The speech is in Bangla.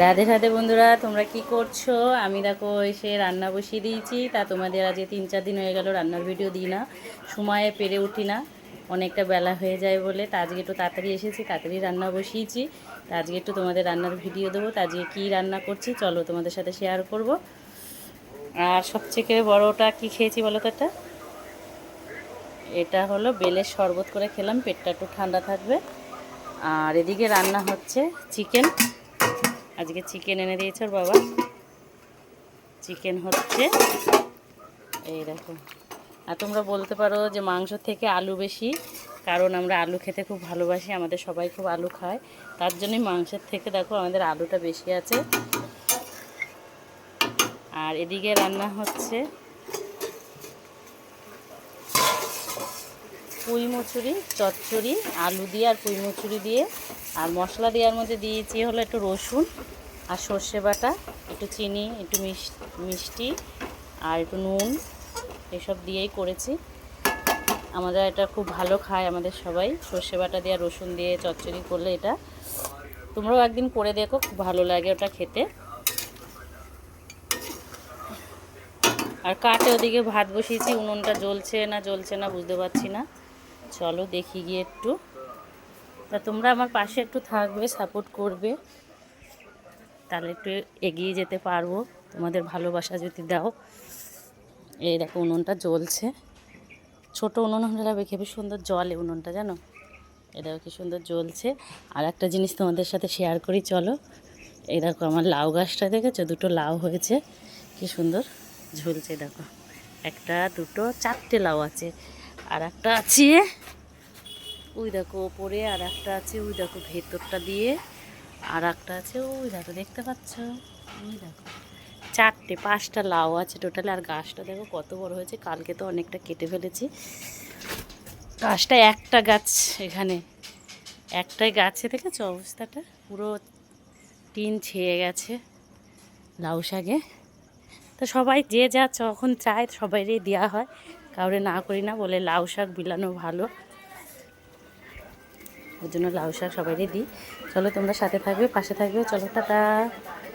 রাধে রাধে বন্ধুরা, তোমরা কি করছো? আমি দেখো এসে রান্না বসিয়ে দিয়েছি। তা তোমাদের আজকে 3-4 দিন হয়ে গেল রান্নার ভিডিও দিই না, সময়ে পেরে উঠি না, অনেকটা বেলা হয়ে যায় বলে। তা আজকে একটু তাড়াতাড়ি এসেছি, তাড়াতাড়ি রান্না বসিয়েছি। তা আজকে একটু তোমাদের রান্নার ভিডিও দেবো। তা আজকে কী রান্না করছি চলো তোমাদের সাথে শেয়ার করব। আর সবথেকে বড়টা কি খেয়েছি বলো তো? এটা হলো বেলের শরবত করে খেলাম, পেটটা একটু ঠান্ডা থাকবে। আর এদিকে রান্না হচ্ছে চিকেন। আজকে চিকেন এনে দিয়েছে ওর বাবা। চিকেন হচ্ছে, এই দেখো। আর তোমরা বলতে পারো যে মাংস থেকে আলু বেশি, কারণ আমরা আলু খেতে খুব ভালোবাসি, আমাদের সবাই খুব আলু খায়, তার জন্যই মাংসের থেকে দেখো আমাদের আলুটা বেশি আছে। আর এদিকে রান্না হচ্ছে পুঁই মুচুরি চচ্চড়ি, আলু দিয়ে আর পুঁই মুচুরি দিয়ে। আর মশলা দেওয়ার মধ্যে দিয়েছি হলো একটু রসুন আর সর্ষে বাটা, একটু চিনি, একটু মিষ্টি আর একটু নুন, এসব দিয়েই করেছি। আমরা এটা খুব ভালো খাই আমাদের সবাই, সর্ষে বাটা দিয়ে রসুন দিয়ে চচ্চড়ি করলে। এটা তোমরাও একদিন করে দেখো, খুব ভালো লাগে ওটা খেতে। আর কাটে ওদিকে ভাত বসিয়েছি, উনুনটা জ্বলছে না বুঝতে পারছি না। চলো দেখি গিয়ে একটু। তা তোমরা আমার পাশে একটু থাকবে, সাপোর্ট করবে, তাহলে একটু এগিয়ে যেতে পারবো, তোমাদের ভালোবাসা যদি দাও। এই দেখো উনুনটা জ্বলছে, ছোটো উনুন হলে খেবি সুন্দর জলে উনুনটা, জানো? এটাও কি সুন্দর জ্বলছে। আর একটা জিনিস তোমাদের সাথে শেয়ার করি চলো। এই দেখো আমার লাউ গাছটা দেখেছো, দুটো লাউ হয়েছে, কি সুন্দর ঝুলছে দেখো। একটা, দুটো, 4টে লাউ আছে। আর একটা আছে ওই দেখো ওপরে, আর একটা আছে ওই দেখো ভেতরটা দিয়ে, আর একটা আছে ওই দেখো, দেখতে পাচ্ছ? ওই দেখো 5টা লাউ আছে টোটালে। আর গাছটা দেখো কত বড় হয়েছে, কালকে তো অনেকটা কেটে ফেলেছি। গাছটা একটা গাছ, এখানে একটাই গাছে দেখেছো অবস্থাটা, পুরো টিন ছেয়ে গেছে লাউ শাকে। তো সবাই যে যা যখন চায় সবাইরই দেওয়া হয়, কাউরে না করি না, বলে লাউ শাক বিলানো ভালো, ওই জন্য লাউ শাক সবাইরই দিই। চলো তোমরা সাথে থাকবে, পাশে থাকবে, চলো টাটা।